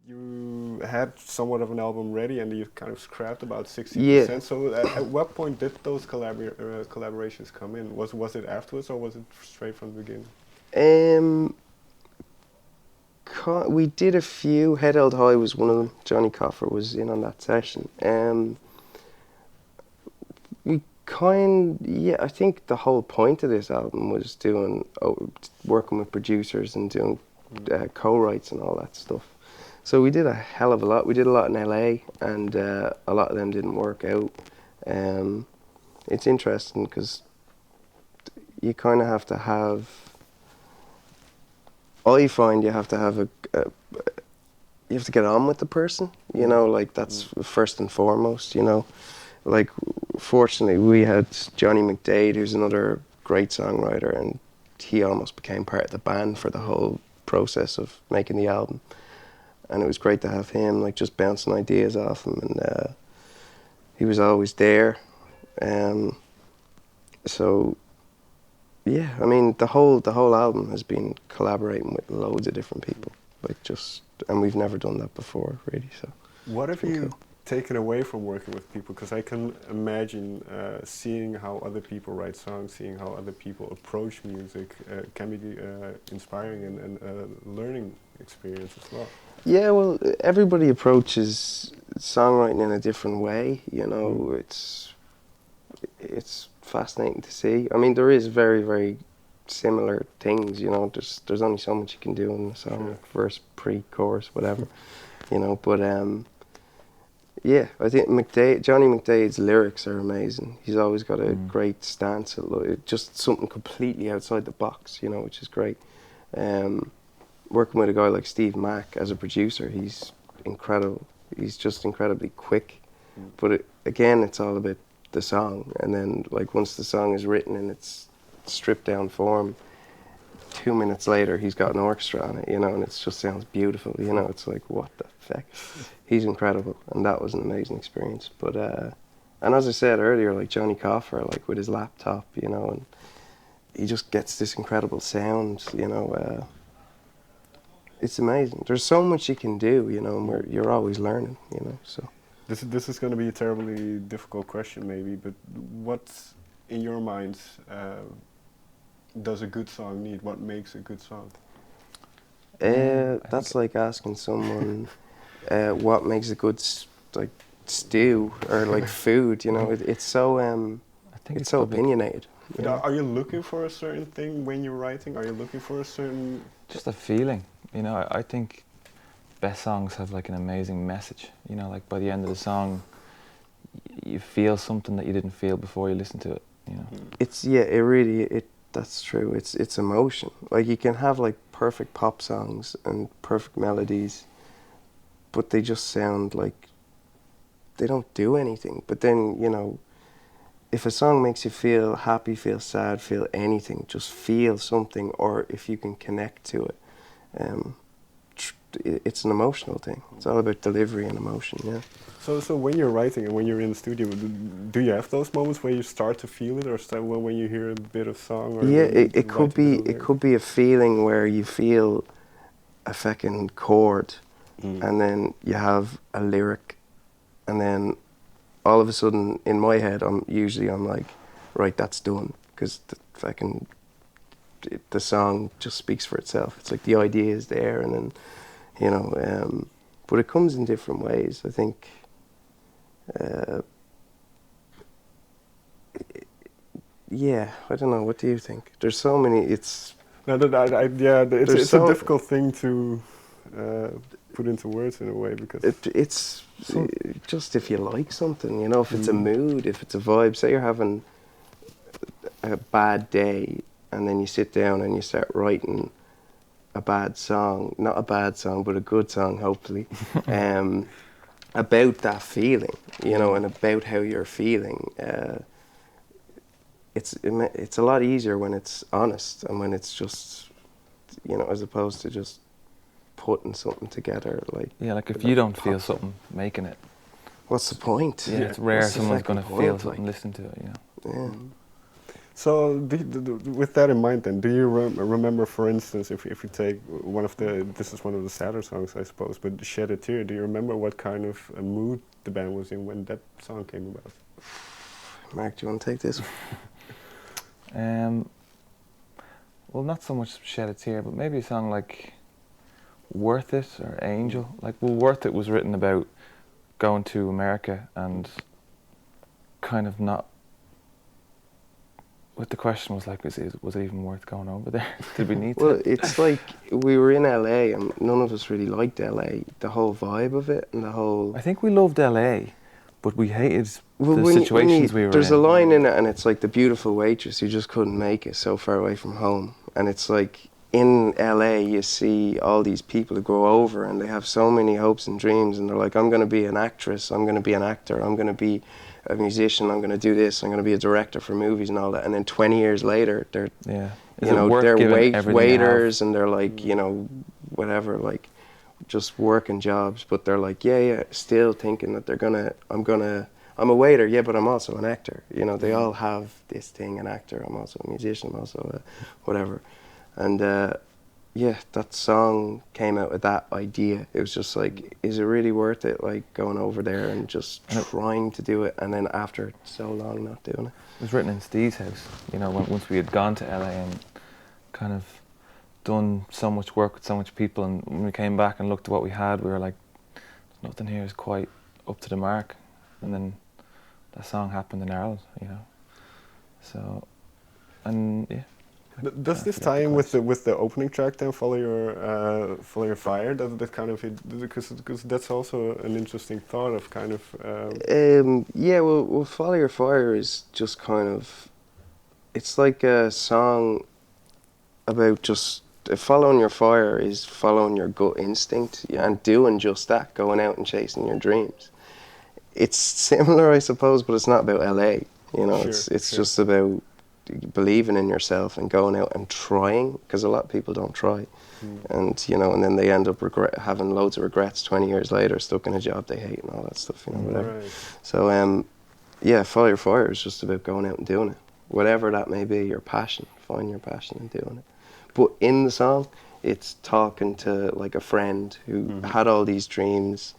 you had somewhat of an album ready and you kind of scrapped about Yeah. 60%. So at what point did those collaborations come in? Was it afterwards or was it straight from the beginning? Um, we did a few. Head Held High was one of them. Johnny Coffer was in on that session. We yeah, I think the whole point of this album was working with producers and doing co-writes and all that stuff. So we did a hell of a lot. We did a lot in LA, and a lot of them didn't work out. It's interesting because you kind of have to have. I find you have to have you have to get on with the person. You know, like that's first and foremost. You know, like fortunately we had Johnny McDade, who's another great songwriter, and he almost became part of the band for the whole process of making the album. And it was great to have him, like just bouncing ideas off him, and he was always there. So yeah, I mean the whole album has been collaborating with loads of different people, and we've never done that before, really. So What have you taken away from working with people? Because I can imagine seeing how other people write songs, seeing how other people approach music can be inspiring and learning experience as well. yeah, well, everybody approaches songwriting in a different way. You know, it's fascinating to see. I mean, there is very, very similar things. You know, there's only so much you can do in a song, like verse, pre-chorus, whatever. You know, but yeah, I think Johnny McDade's lyrics are amazing. He's always got a great stance, just something completely outside the box. You know, which is great. Working with a guy like Steve Mack as a producer, he's incredible. He's just incredibly quick. But again, it's all about the song. And then, like, once the song is written in its stripped down form, 2 minutes later, he's got an orchestra on it, you know, and it just sounds beautiful. You know, it's like, what the heck? He's incredible, and that was an amazing experience. But and as I said earlier, like Johnny Coffer, like with his laptop, you know, and he just gets this incredible sound, you know. It's amazing. There's so much you can do, you know, and you're always learning, you know. So This is going to be a terribly difficult question, maybe, but what, in your mind, does a good song need? What makes a good song? that's like asking someone what makes a good like stew or like food, you know. It's so I think it's so opinionated. But are you looking for a certain thing when you're writing? Are you looking for a certain... Just a feeling, you know. I think best songs have like an amazing message, you know, like by the end of the song you feel something that you didn't feel before you listened to it, you know. That's true. It's emotion. Like you can have like perfect pop songs and perfect melodies, but they just sound like they don't do anything. But then, you know, if a song makes you feel happy, feel sad, feel anything, just feel something, or if you can connect to it, it's an emotional thing. It's all about delivery and emotion, yeah. So when you're writing and when you're in the studio, do you have those moments where you start to feel it, or when you hear a bit of song? Or Yeah, it could be a feeling where you feel a fucking chord, and then you have a lyric, and then all of a sudden in my head I'm like, right, that's done, because the song just speaks for itself. It's like the idea is there, and then, you know, but it comes in different ways. I think yeah, I don't know, what do you think? There's so many, it's a difficult thing to put into words in a way, because it's just if you like something, you know, if it's a mood, if it's a vibe. Say you're having a bad day and then you sit down and you start writing a bad song, not a bad song, but a good song, hopefully, about that feeling, you know, and about how you're feeling. It's a lot easier when it's honest and when it's just, you know, as opposed to just putting something together. Like, yeah, like if you don't feel something making it, what's the point? yeah, it's rare What's the someone's going to fucking feel point, something like? listening to it, you know. Yeah. So, with that in mind, then, do you remember, for instance, if you take this is one of the sadder songs, I suppose, but "Shed a Tear"? Do you remember what kind of a mood the band was in when that song came about? Mark, do you want to take this? Well, not so much "Shed a Tear," but maybe a song like "Worth It" or "Angel." Like, well, "Worth It" was written about going to America and kind of not. What the question was like, was it even worth going over there? Did we need to? Well, it's like we were in LA and none of us really liked LA. The whole vibe of it and the whole. I think we loved LA, but we hated the situations we were in. There's a line in it, and it's like the beautiful waitress who just couldn't make it, so far away from home. And it's like in LA, you see all these people who go over and they have so many hopes and dreams, and they're like, I'm going to be an actress, I'm going to be an actor, I'm going to be a musician, I'm going to do this, I'm going to be a director for movies and all that. And then 20 years later, they're they're waiters, and they're like, whatever, like just working jobs. But they're like, still thinking that I'm a waiter, but I'm also an actor. They all have this thing, an actor. I'm also a musician, I'm also a whatever. And that song came out with that idea. It was just like, is it really worth it, like going over there and just trying to do it, and then after so long not doing it? It was written in Steve's house, once we had gone to LA and kind of done so much work with so much people, and when we came back and looked at what we had, we were like, nothing here is quite up to the mark. And then that song happened in Ireland, So, and yeah. Does this tie in with the opening track then, Follow Your Fire? That kind of because that's also an interesting thought of kind of. Well, Follow Your Fire is just kind of, it's like a song about just following your fire is following your gut instinct and doing just that, going out and chasing your dreams. It's similar, I suppose, but it's not about LA. It's just about believing in yourself and going out and trying, because a lot of people don't try. And and then they end up having loads of regrets 20 years later, stuck in a job they hate and all that stuff, whatever. Right. So Follow Your Fire is just about going out and doing it, whatever that may be, your passion. Find your passion and doing it. But in the song, it's talking to like a friend who had all these dreams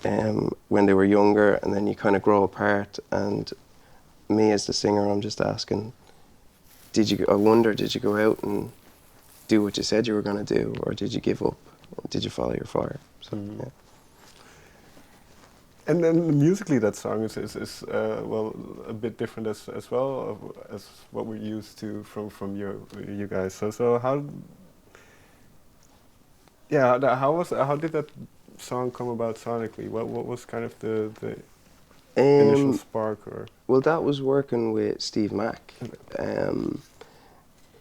when they were younger, and then you kind of grow apart. And me as the singer, I'm just asking, did you go out and do what you said you were going to do, or did you give up? Did you follow your fire? So, yeah. And then musically, that song is a bit different as well as what we're used to from you guys. So how did that song come about sonically? What was kind of the initial spark? Or well, that was working with Steve Mack.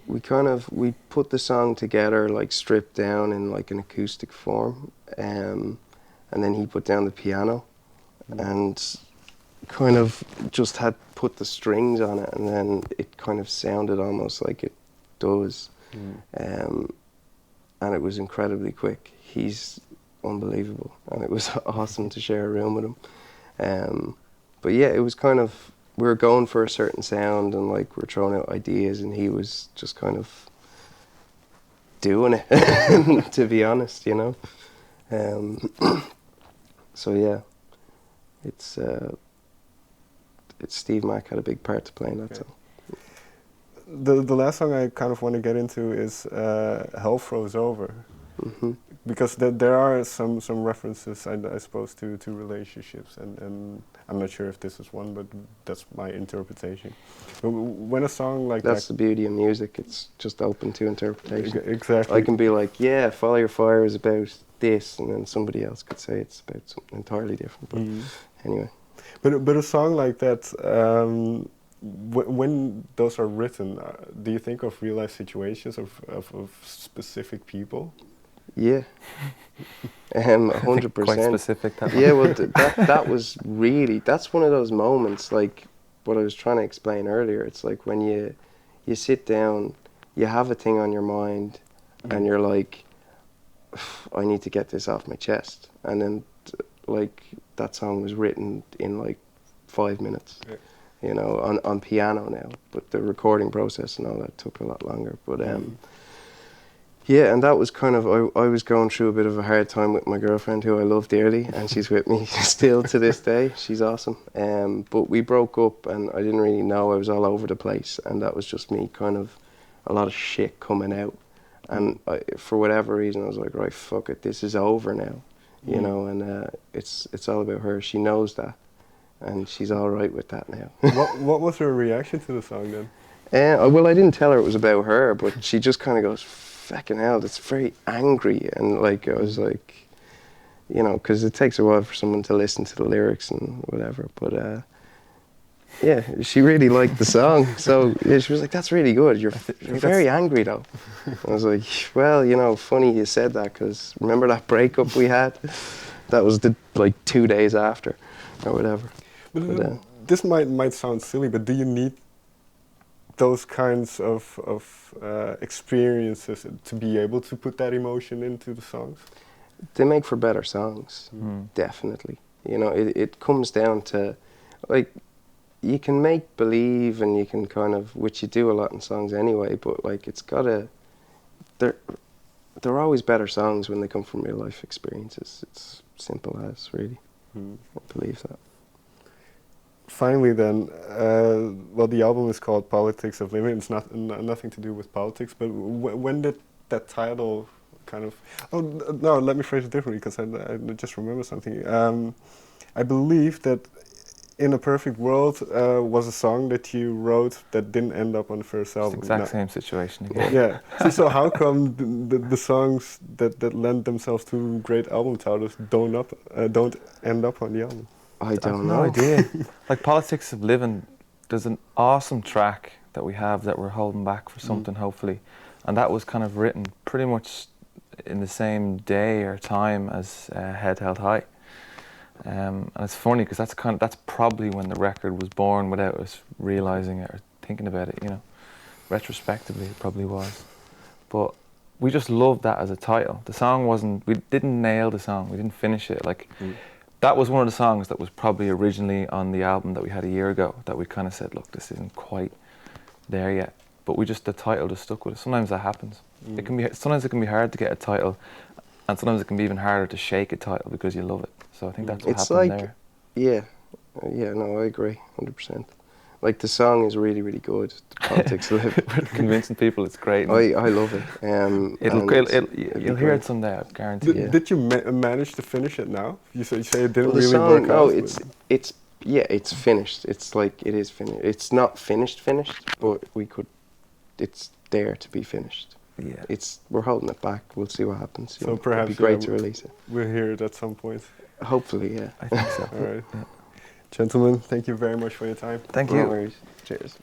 We put the song together, like stripped down in like an acoustic form, and then he put down the piano and kind of just had put the strings on it, and then it kind of sounded almost like it does. And it was incredibly quick. He's unbelievable, and it was awesome to share a room with him. But yeah, it was kind of, we were going for a certain sound, and like we're throwing out ideas, and he was just kind of doing it, to be honest, So yeah, it's Steve Mack had a big part to play in that song. The last song I kind of want to get into is Hell Froze Over. Because there are some references, I suppose, to relationships, and I'm not sure if this is one, but that's my interpretation. But when a song like that's the beauty of music, it's just open to interpretation. Exactly. I can be like, Follow Your Fire is about this, and then somebody else could say it's about something entirely different. But anyway. But a song like that, when those are written, do you think of real life situations of specific people? Yeah, 100%. Quite specific. Yeah, well, that was really, that's one of those moments, like what I was trying to explain earlier. It's like when you sit down, you have a thing on your mind, and you're like, I need to get this off my chest. And then, like, that song was written in like 5 minutes. you know, on piano now. But the recording process and all that took a lot longer. But yeah, and that was kind of, I was going through a bit of a hard time with my girlfriend, who I love dearly, and she's with me still to this day. She's awesome. But we broke up, and I didn't really know. I was all over the place, and that was just me kind of, a lot of shit coming out. And for whatever reason, I was like, right, fuck it, this is over now, you know, and it's all about her. She knows that, and she's all right with that now. What was her reaction to the song then? Well, I didn't tell her it was about her, but she just kind of goes, fucking hell, that's very angry. And like, I was like, you know, because it takes a while for someone to listen to the lyrics and whatever, but yeah, she really liked the song. So yeah, she was like, that's really good. You're very angry though. I was like, well, you know, funny you said that, because remember that breakup we had? That was like 2 days after or whatever. But, this might sound silly, but do you need those kinds of experiences to be able to put that emotion into the songs? They make for better songs, definitely. You know, it comes down to, like, you can make believe and you can kind of, which you do a lot in songs anyway, but like it's gotta, they're always better songs when they come from real life experiences. It's simple as, really. I believe that. Finally then, well, the album is called Politics of Living. It's nothing to do with politics, but when did that title kind of, oh no, let me phrase it differently, because I just remember something. I believe that In a Perfect World was a song that you wrote that didn't end up on the first album. It's the exact same situation again. Yeah. So how come the songs that lend themselves to great album titles don't end up on the album? I don't know. know. No idea. Like Politics of Living, there's an awesome track that we have that we're holding back for something, hopefully, and that was kind of written pretty much in the same day or time as Head Held High. And it's funny because that's probably when the record was born without us realizing it or thinking about it, you know. Retrospectively, it probably was. But we just loved that as a title. The song we didn't nail the song, we didn't finish it. Like, that was one of the songs that was probably originally on the album that we had a year ago that we kind of said, look, this isn't quite there yet. But the title just stuck with us. Sometimes that happens. Sometimes it can be hard to get a title, and sometimes it can be even harder to shake a title because you love it. So I think that's what happened there. Yeah, no, I agree, 100%. Like, the song is really, really good. The Politics of Living. We're convincing people it's great. I love it. You'll hear it someday, I guarantee you. Did you manage to finish it now? You say it didn't really song, work out. No, it's finished. It's like, it is finished. It's not finished, but it's there to be finished. Yeah. We're holding it back. We'll see what happens. So perhaps it'd be great to release it. We'll hear it at some point. Hopefully, yeah. I think so. All right. Yeah. Gentlemen, thank you very much for your time. Thank you. No worries. Cheers.